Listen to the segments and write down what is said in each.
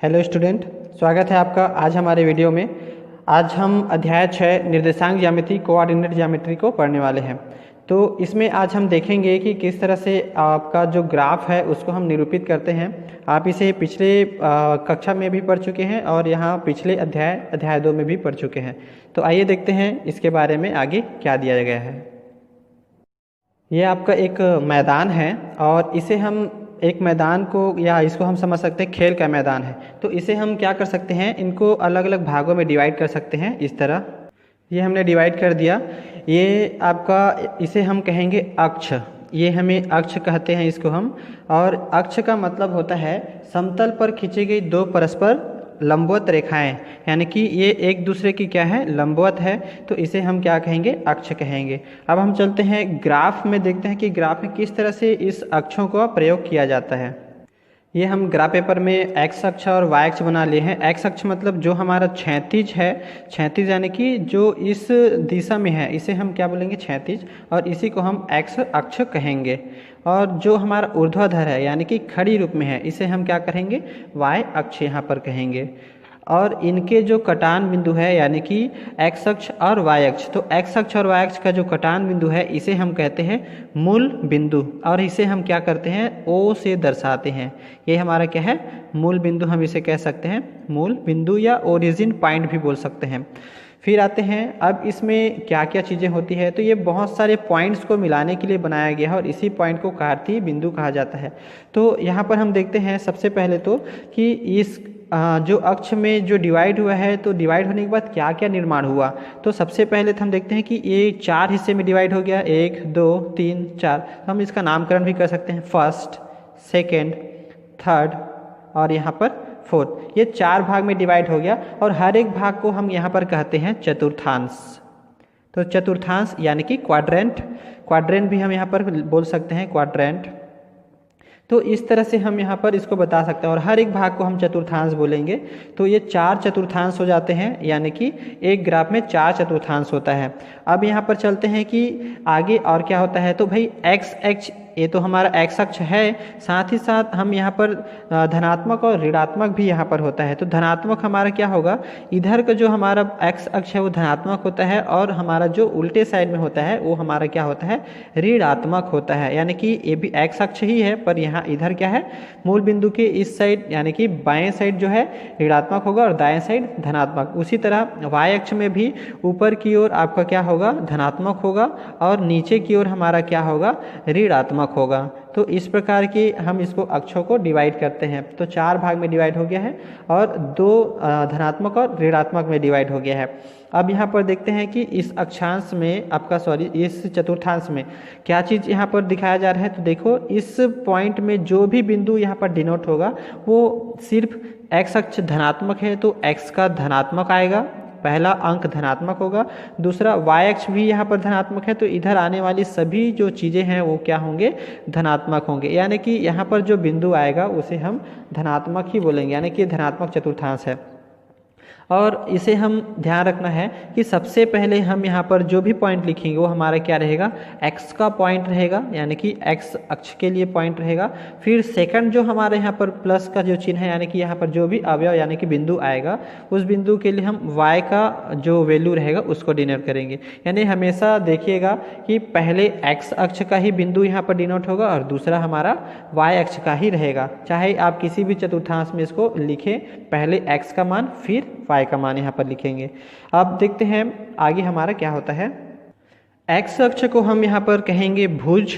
Hello student, स्वागत है आपका आज हमारे वीडियो में। आज हम अध्याय 6 निर्देशांक ज्यामिति कोऑर्डिनेट ज्यामिति को पढ़ने वाले हैं। तो इसमें आज हम देखेंगे कि किस तरह से आपका जो ग्राफ है उसको हम निरूपित करते हैं। आप इसे पिछले कक्षा में भी पढ़ चुके हैं और यहाँ पिछले अध्याय 2 में भी पढ़ चुके हैं। तो आइए देखते हैं इसके बारे में आगे क्या दिया गया है। ये आपका एक मैदान है और इसे हम एक मैदान को या इसको हम समझ सकते हैं खेल का मैदान है। तो इसे हम क्या कर सकते हैं, इनको अलग अलग भागों में डिवाइड कर सकते हैं। इस तरह ये हमने डिवाइड कर दिया। ये आपका इसे हम कहेंगे अक्ष, ये हमें अक्ष कहते हैं इसको हम। और अक्ष का मतलब होता है समतल पर खींची गई दो परस्पर लंबवत रेखाएं, यानी कि ये एक दूसरे की क्या है, लंबवत है। तो इसे हम क्या कहेंगे, अक्ष कहेंगे। अब हम चलते हैं ग्राफ में, देखते हैं कि ग्राफ में किस तरह से इस अक्षों का प्रयोग किया जाता है। ये हम ग्राफ पेपर में एक्स अक्ष और वाई अक्ष बना लिए हैं। एक्स अक्ष मतलब जो हमारा क्षैतिज है, क्षैतिज यानी कि जो इस दिशा में है इसे हम क्या बोलेंगे, क्षैतिज, और इसी को हम एक्स अक्ष कहेंगे। और जो हमारा ऊर्ध्वाधर है यानी कि खड़ी रूप में है इसे हम क्या कहेंगे, वाई अक्ष यहाँ पर कहेंगे। और इनके जो कटान बिंदु है यानी कि एक्स अक्ष और वाई अक्ष, तो एक्स अक्ष और वाई अक्ष का जो कटान बिंदु है इसे हम कहते हैं मूल बिंदु, और इसे हम क्या करते हैं, ओ से दर्शाते हैं। ये हमारा क्या है, मूल बिंदु, हम इसे कह सकते हैं मूल बिंदु या ओरिजिन पॉइंट भी बोल सकते हैं। फिर आते हैं, अब इसमें क्या क्या चीज़ें होती है। तो ये बहुत सारे पॉइंट्स को मिलाने के लिए बनाया गया है और इसी पॉइंट को कार्तीय बिंदु कहा जाता है। तो यहाँ पर हम देखते हैं सबसे पहले तो कि इस जो अक्ष में जो डिवाइड हुआ है, तो डिवाइड होने के बाद क्या क्या निर्माण हुआ। तो सबसे पहले तो हम देखते हैं कि ये 4 हिस्से में डिवाइड हो गया, 1 2 3 4। तो हम इसका नामकरण भी कर सकते हैं, फर्स्ट, सेकेंड, थर्ड और यहाँ पर फोर्थ। ये 4 भाग में डिवाइड हो गया और हर एक भाग को हम यहाँ पर कहते हैं चतुर्थांश। तो चतुर्थांश यानी कि क्वाड्रेंट, क्वाड्रेंट भी हम यहाँ पर बोल सकते हैं, क्वाड्रेंट। तो इस तरह से हम यहाँ पर इसको बता सकते हैं और हर एक भाग को हम चतुर्थांश बोलेंगे। तो ये 4 चतुर्थांश हो जाते हैं, यानी कि एक ग्राफ में 4 चतुर्थांश होता है। अब यहाँ पर चलते हैं कि आगे और क्या होता है। तो भाई एक्स अक्ष, ये तो हमारा एक्स अक्ष है, साथ ही साथ हम यहाँ पर धनात्मक और ऋणात्मक भी यहाँ पर होता है। तो धनात्मक हमारा क्या होगा, इधर का जो हमारा एक्स अक्ष है वो धनात्मक होता है और हमारा जो उल्टे साइड में होता है वो हमारा क्या होता है, ऋणात्मक होता है। यानी कि ये भी एक्स अक्ष ही है, पर यहाँ इधर क्या है, मूल बिंदु के इस साइड यानी कि बाएं साइड जो है ऋणात्मक होगा और दाएं साइड धनात्मक। उसी तरह वाई अक्ष में भी ऊपर की ओर आपका क्या होगा, धनात्मक होगा और नीचे की ओर हमारा क्या होगा, ऋणात्मक होगा। तो इस प्रकार की हम इसको अक्षों को डिवाइड करते हैं। तो 4 भाग में डिवाइड हो गया है और 2 धनात्मक और ऋणात्मक में डिवाइड हो गया है। अब यहाँ पर देखते हैं कि इस अक्षांश में आपका इस चतुर्थांश में क्या चीज़ यहाँ पर दिखाया जा रहा है। तो देखो, इस पॉइंट में जो भी बिंदु यहाँ पर डिनोट होगा वो सिर्फ एक्स अक्ष धनात्मक है तो एक्स का धनात्मक आएगा, पहला अंक धनात्मक होगा। दूसरा वाई अक्ष भी यहाँ पर धनात्मक है तो इधर आने वाली सभी जो चीज़ें हैं वो क्या होंगे, धनात्मक होंगे। यानी कि यहाँ पर जो बिंदु आएगा उसे हम धनात्मक ही बोलेंगे, यानी कि धनात्मक चतुर्थांश है। और इसे हम ध्यान रखना है कि सबसे पहले हम यहाँ पर जो भी पॉइंट लिखेंगे वो हमारा क्या रहेगा, एक्स का पॉइंट रहेगा, यानी कि एक्स अक्ष के लिए पॉइंट रहेगा। फिर सेकंड जो हमारे यहाँ पर प्लस का जो चिन्ह है, यानी कि यहाँ पर जो भी अवयव यानी कि बिंदु आएगा उस बिंदु के लिए हम वाई का जो वैल्यू रहेगा उसको डिनोट करेंगे। यानी हमेशा देखिएगा कि पहले एक्स अक्ष का ही बिंदु यहाँ पर डिनोट होगा और दूसरा हमारा वाई अक्ष का ही रहेगा। चाहे आप किसी भी चतुर्थांश में इसको लिखें, पहले एक्स का मान फिर वाई का मान यहाँ पर लिखेंगे। अब देखते हैं आगे हमारा क्या होता है। एक्स अक्ष को हम यहाँ पर कहेंगे भुज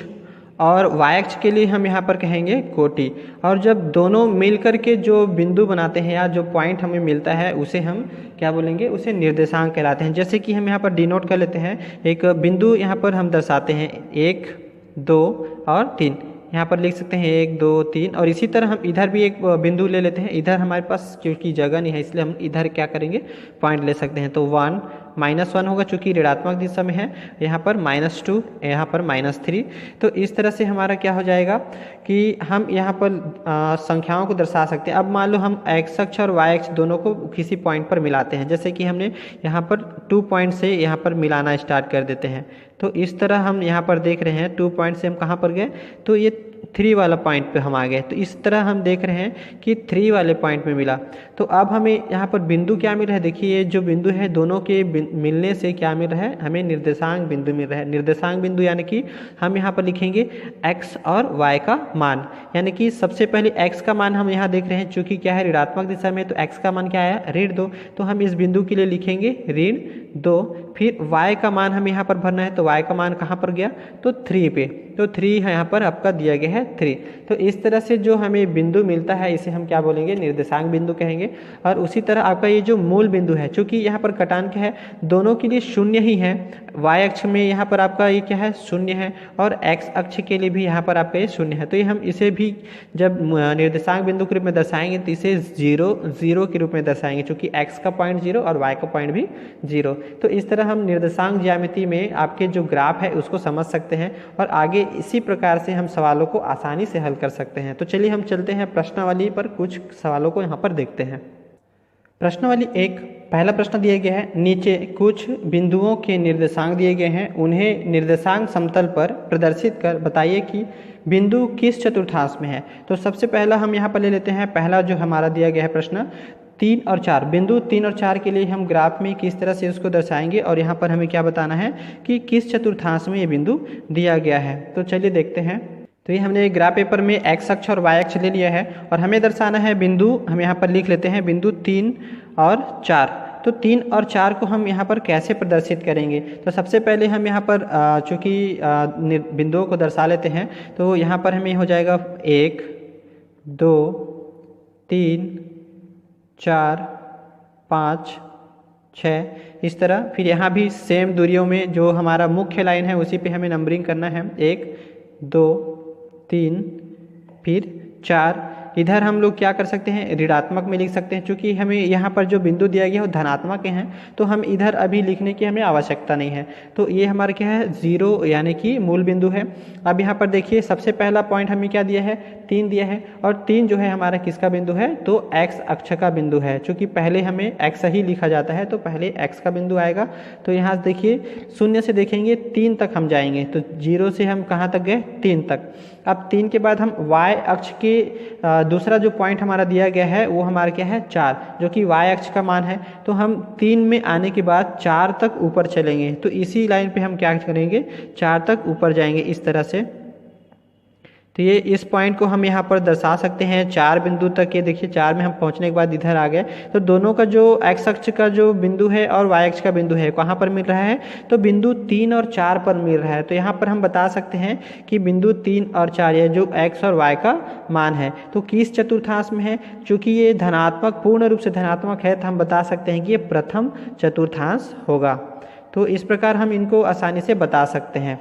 और वाई अक्ष के लिए हम यहाँ पर कहेंगे कोटि। और जब दोनों मिलकर के जो बिंदु बनाते हैं या जो पॉइंट हमें मिलता है उसे हम क्या बोलेंगे, उसे निर्देशांक कहलाते हैं। जैसे कि हम यहाँ पर डिनोट कर लेते हैं, एक बिंदु यहाँ पर हम दर्शाते हैं 1 2 और 3, यहाँ पर लिख सकते हैं 1 2 3। और इसी तरह हम इधर भी एक बिंदु ले लेते हैं। इधर हमारे पास क्योंकि जगह नहीं है इसलिए हम इधर क्या करेंगे, पॉइंट ले सकते हैं। तो 1 -1 होगा चूँकि ऋणात्मक दिशा में है, यहाँ पर -2, यहाँ पर -3। तो इस तरह से हमारा क्या हो जाएगा कि हम यहाँ पर संख्याओं को दर्शा सकते हैं। अब मान लो हम एक्स अक्ष और वाई अक्ष दोनों को किसी पॉइंट पर मिलाते हैं, जैसे कि हमने यहाँ पर 2 पॉइंट से यहाँ पर मिलाना स्टार्ट कर देते हैं। तो इस तरह हम यहाँ पर देख रहे हैं 2 पॉइंट से हम कहाँ पर गए, तो ये 3 वाला पॉइंट पे हम आ गए। तो इस तरह हम देख रहे हैं कि 3 वाले पॉइंट में मिला। तो अब हमें यहाँ पर बिंदु क्या मिल रहा है, देखिए ये जो बिंदु है दोनों के मिलने से क्या मिल रहा है, हमें निर्देशांक बिंदु मिल रहा है। निर्देशांक बिंदु यानी कि हम यहाँ पर लिखेंगे x और y का मान, यानी कि सबसे पहले x का मान हम यहाँ देख रहे हैं, चूँकि क्या है ऋणात्मक दिशा में, तो x का मान क्या आया, ऋण 2। तो हम इस बिंदु के लिए लिखेंगे ऋण 2। फिर y का मान हमें यहाँ पर भरना है, तो y का मान कहाँ पर गया, तो 3 पे। तो 3 यहाँ पर आपका दिया गया है 3। तो इस तरह से जो हमें बिंदु मिलता है इसे हम क्या बोलेंगे, निर्देशांक बिंदु कहेंगे। और उसी तरह आपका ये जो मूल बिंदु है, चूँकि यहाँ पर कटान क्या है, दोनों के लिए शून्य ही है। y अक्ष में यहाँ पर आपका ये क्या है, शून्य है, और x अक्ष के लिए भी यहाँ पर आपका ये शून्य है। तो ये हम इसे भी जब निर्देशांक बिंदु के रूप में दर्शाएंगे तो इसे 0 के रूप में दर्शाएंगे, चूँकि x का पॉइंट 0 और y का पॉइंट भी 0। तो इस तरह हम निर्देशांक ज्यामिति में आपके जो ग्राफ है उसको समझ सकते हैं, और आगे इसी प्रकार से हम सवालों को आसानी से हल कर सकते हैं। तो चलिए हम चलते हैं प्रश्नावली पर, कुछ सवालों को यहाँ पर देखते हैं। प्रश्नावली 1, पहला प्रश्न दिया गया है, नीचे कुछ बिंदुओं के निर्देशांक दिए गए हैं, उन्हें निर्देशांक समतल पर प्रदर्शित कर बताइए कि बिंदु किस चतुर्थांश में है। तो सबसे पहला हम यहाँ पर ले लेते हैं, पहला जो हमारा दिया गया है प्रश्न 3 और 4, बिंदु 3 और 4 के लिए हम ग्राफ में किस तरह से उसको दर्शाएंगे, और यहाँ पर हमें क्या बताना है कि किस चतुर्थांश में ये बिंदु दिया गया है। तो चलिए देखते हैं। तो ये हमने ग्राफ पेपर में x अक्ष और y अक्ष ले लिया है, और हमें दर्शाना है बिंदु, हम यहाँ पर लिख लेते हैं बिंदु 3 और 4। तो 3 और 4 को हम यहाँ पर कैसे प्रदर्शित करेंगे, तो सबसे पहले हम यहाँ पर चूँकि बिंदुओं को दर्शा लेते हैं, तो यहाँ पर हमें हो जाएगा 1 2 3 4 5 6 इस तरह। फिर यहाँ भी सेम दूरियों में जो हमारा मुख्य लाइन है उसी पे हमें नंबरिंग करना है, 1 2 3 फिर 4। इधर हम लोग क्या कर सकते हैं, ऋणात्मक में लिख सकते हैं, क्योंकि हमें यहाँ पर जो बिंदु दिया गया है वो धनात्मक के हैं, तो हम इधर अभी लिखने की हमें आवश्यकता नहीं है। तो ये हमारा क्या है, 0 यानी कि मूल बिंदु है। अब यहाँ पर देखिए सबसे पहला पॉइंट हमें क्या दिया है, 3 दिया है, और 3 जो है हमारा किसका बिंदु है, तो x अक्ष का बिंदु है। चूँकि पहले हमें x ही लिखा जाता है तो पहले x का बिंदु आएगा। तो यहाँ देखिए 0 से देखेंगे 3 तक हम जाएंगे, तो 0 से हम कहाँ तक गए, 3 तक। अब 3 के बाद हम y अक्ष के दूसरा जो पॉइंट हमारा दिया गया है वो हमारा क्या है, 4, जो कि y अक्ष का मान है। तो हम 3 में आने के बाद 4 तक ऊपर चलेंगे, तो इसी लाइन पे हम क्या करेंगे, 4 तक ऊपर जाएंगे इस तरह से। तो ये इस पॉइंट को हम यहाँ पर दर्शा सकते हैं 4 बिंदु तक। ये देखिए 4 में हम पहुँचने के बाद इधर आ गए, तो दोनों का जो x अक्ष का जो बिंदु है और y अक्ष का बिंदु है कहाँ पर मिल रहा है, तो बिंदु 3 और 4 पर मिल रहा है। तो यहाँ पर हम बता सकते हैं कि बिंदु 3 और 4 ये जो x और y का मान है तो किस चतुर्थांश में है। चूँकि ये धनात्मक, पूर्ण रूप से धनात्मक है, तो हम बता सकते हैं कि ये प्रथम चतुर्थांश होगा। तो इस प्रकार हम इनको आसानी से बता सकते हैं।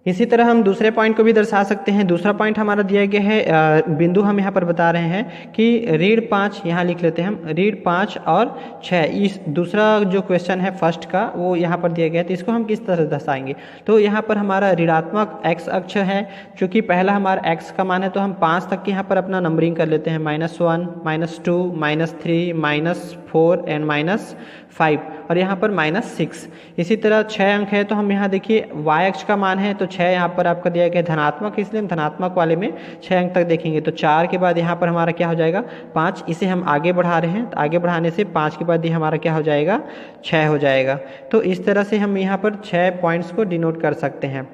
इसी तरह हम दूसरे पॉइंट को भी दर्शा सकते हैं। दूसरा पॉइंट हमारा दिया गया है, बिंदु हम यहाँ पर बता रहे हैं कि ऋण 5, यहाँ लिख लेते हैं हम, ऋण 5 और 6। इस दूसरा जो क्वेश्चन है फर्स्ट का वो यहाँ पर दिया गया है, तो इसको हम किस तरह दर्शाएंगे। तो यहाँ पर हमारा ऋणात्मक x अक्ष है, चूँकि पहला हमारा x का मान है तो हम 5 तक यहाँ पर अपना नंबरिंग कर लेते हैं, -1 -2 -3 -4 एंड -5, और यहाँ पर -6। इसी तरह 6 अंक है, तो हम यहाँ देखिए y अक्ष का मान है तो 6 यहाँ पर आपका दिया गया धनात्मक, इसलिए हम धनात्मक वाले में 6 अंक तक देखेंगे। तो 4 के बाद यहाँ पर हमारा क्या हो जाएगा, 5। इसे हम आगे बढ़ा रहे हैं, तो आगे बढ़ाने से 5 के बाद ये हमारा क्या हो जाएगा, 6 हो जाएगा। तो इस तरह से हम यहाँ पर 6 पॉइंट्स को डिनोट कर सकते हैं।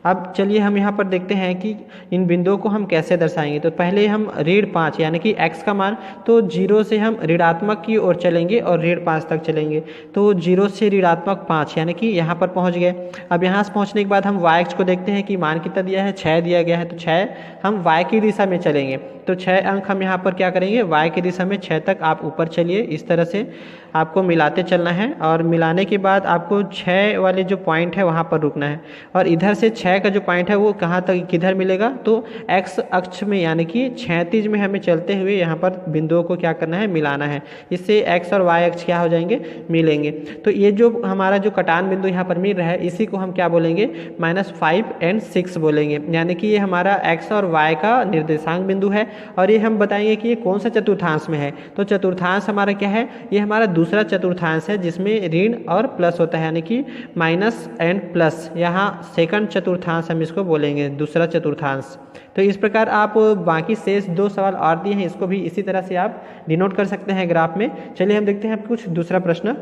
अब चलिए हम यहाँ पर देखते हैं कि इन बिंदुओं को हम कैसे दर्शाएंगे। तो पहले हम ऋण 5 यानी कि x का मान, तो 0 से हम ऋणात्मक की ओर चलेंगे और ऋण 5 तक चलेंगे। तो 0 से ऋणात्मक 5 यानी कि यहाँ पर पहुँच गए। अब यहाँ से पहुँचने के बाद हम y अक्ष को देखते हैं कि मान कितना दिया है, 6 दिया गया है, तो 6 हम y की दिशा में चलेंगे। तो 6 अंक हम यहाँ पर क्या करेंगे, y की दिशा में 6 तक आप ऊपर चलिए। इस तरह से आपको मिलाते चलना है, और मिलाने के बाद आपको 6 वाले जो पॉइंट है वहाँ पर रुकना है, और इधर से 6 का जो पॉइंट है वो कहाँ तक, किधर मिलेगा, तो x अक्ष में यानी कि क्षैतिज में हमें चलते हुए यहाँ पर बिंदुओं को क्या करना है, मिलाना है। इससे x और y अक्ष क्या हो जाएंगे, मिलेंगे। तो ये जो हमारा जो कटान बिंदु यहाँ पर मिल रहा है इसी को हम क्या बोलेंगे, -5 और 6 बोलेंगे, यानी कि ये हमारा x और y का निर्देशांक बिंदु है। और ये हम बताएंगे कि ये कौन सा चतुर्थांश में है। तो चतुर्थांश हमारा क्या है, ये हमारा दूसरा चतुर्थांश है जिसमें ऋण और प्लस होता है, यानी कि माइनस एंड प्लस। यहाँ सेकंड चतुर्थांश हम इसको बोलेंगे, दूसरा चतुर्थांश। तो इस प्रकार आप बाकी शेष 2 सवाल और दिए हैं, इसको भी इसी तरह से आप डिनोट कर सकते हैं ग्राफ में। चलिए हम देखते हैं कुछ दूसरा प्रश्न।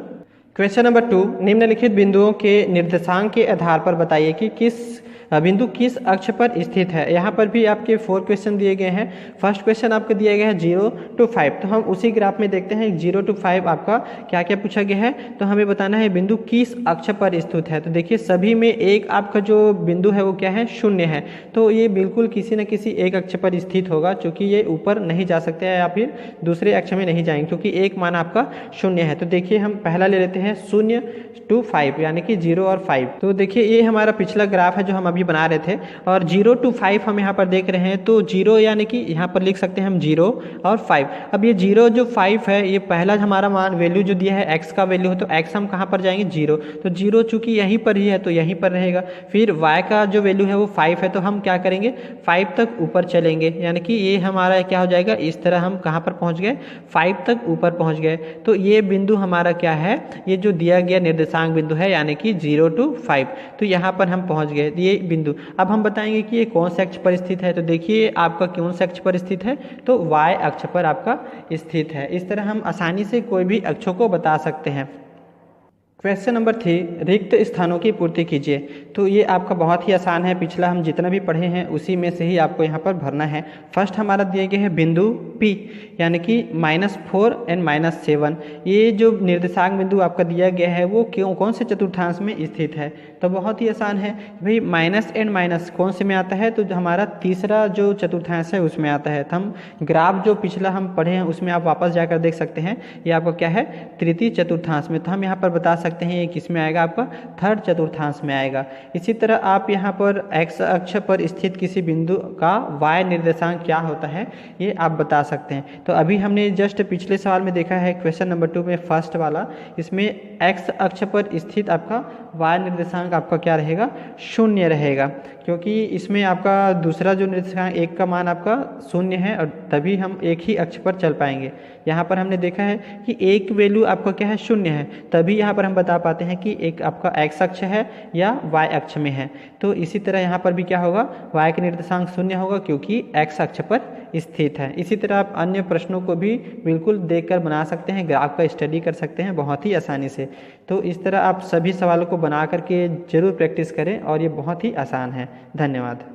क्वेश्चन नंबर 2, निम्नलिखित बिंदुओं के निर्देशांक के आधार पर बताइए कि किस बिंदु किस अक्ष पर स्थित है। यहाँ पर भी आपके 4 क्वेश्चन दिए गए हैं। फर्स्ट क्वेश्चन आपको दिया गया है 0 to 5, तो हम उसी ग्राफ में देखते हैं 0 to 5 आपका क्या क्या पूछा गया है। तो हमें बताना है बिंदु किस अक्ष पर स्थित है। तो देखिए सभी में एक आपका जो बिंदु है वो क्या है, 0 है। तो ये बिल्कुल किसी न किसी एक अक्ष पर स्थित होगा, क्योंकि ये ऊपर नहीं जा सकते हैं या फिर दूसरे अक्ष में नहीं जाएंगे, क्योंकि एक मान आपका 0 है। तो देखिए हम पहला ले लेते हैं 0 to 5 यानी कि 0 और 5। तो देखिए ये हमारा पिछला ग्राफ है जो हम अभी बना रहे थे, और 0 to 5 हम यहाँ पर देख रहे हैं। तो 0 यानी कि यहाँ पर लिख सकते हैं हम 0 और 5। अब ये 0 जो 5 है, ये पहला हमारा मान वैल्यू जो दिया है x का वैल्यू है, तो x हम कहाँ पर जाएंगे 0, तो 0 चूंकि यहीं पर ही है तो यहीं पर रहेगा। फिर y का जो वैल्यू है वो 5 है, तो हम क्या करेंगे 5 तक ऊपर चलेंगे, यानी कि ये हमारा क्या हो जाएगा, इस तरह हम कहाँ पर पहुँच गए 5 तक ऊपर पहुँच गए। तो ये बिंदु हमारा क्या है, ये जो दिया गया निर्देशांक बिंदु है यानी कि 0 to 5, तो यहाँ पर हम पहुँच गए ये बिंदु। अब हम बताएंगे कि ये कौन से अक्ष पर स्थित है। तो देखिए आपका कौन से अक्ष पर स्थित है, तो y अक्ष पर आपका स्थित है। इस तरह हम आसानी से कोई भी अक्षों को बता सकते हैं। क्वेश्चन नंबर 3, रिक्त स्थानों की पूर्ति कीजिए। तो ये आपका बहुत ही आसान है, पिछला हम जितना भी पढ़े हैं उसी में से ही आपको यहाँ पर भरना है। फर्स्ट हमारा दिए गए हैं बिंदु P यानी कि -4 एंड -7। ये जो निर्देशांक बिंदु आपका दिया गया है वो कौन से चतुर्थांश में स्थित है। तो बहुत ही आसान है भाई, माइनस एंड माइनस कौन से में आता है, तो हमारा तीसरा जो चतुर्थांश है उसमें आता है। तो हम ग्राफ जो पिछला हम पढ़े हैं उसमें आप वापस जाकर देख सकते हैं, ये आपका क्या है तृतीय चतुर्थांश में। तो हम यहाँ पर बता सकते हैं ये किस में आएगा, आपका थर्ड चतुर्थांश में आएगा। इसी तरह आप यहाँ पर x अक्ष पर स्थित किसी बिंदु का y निर्देशांक क्या होता है ये आप बता सकते हैं। तो अभी हमने जस्ट पिछले सवाल में देखा है क्वेश्चन नंबर 2 में फर्स्ट वाला, इसमें x अक्ष पर स्थित आपका y निर्देशांक आपका क्या रहेगा 0 रहेगा, क्योंकि इसमें आपका दूसरा जो निर्देशांक 1 का मान आपका 0 है और तभी हम एक ही अक्ष पर चल पाएंगे। यहाँ पर हमने देखा है कि एक वैल्यू आपका क्या है 0 है, तभी यहाँ पर हम बता पाते हैं कि एक आपका x अक्ष है या y अक्ष में है। तो इसी तरह यहाँ पर भी क्या होगा, y का निर्देशांक 0 होगा क्योंकि x अक्ष पर स्थित है। इसी तरह आप अन्य प्रश्नों को भी बिल्कुल देखकर बना सकते हैं, ग्राफ का स्टडी कर सकते हैं बहुत ही आसानी से। तो इस तरह आप सभी सवालों को बना करके ज़रूर प्रैक्टिस करें और ये बहुत ही आसान है। धन्यवाद।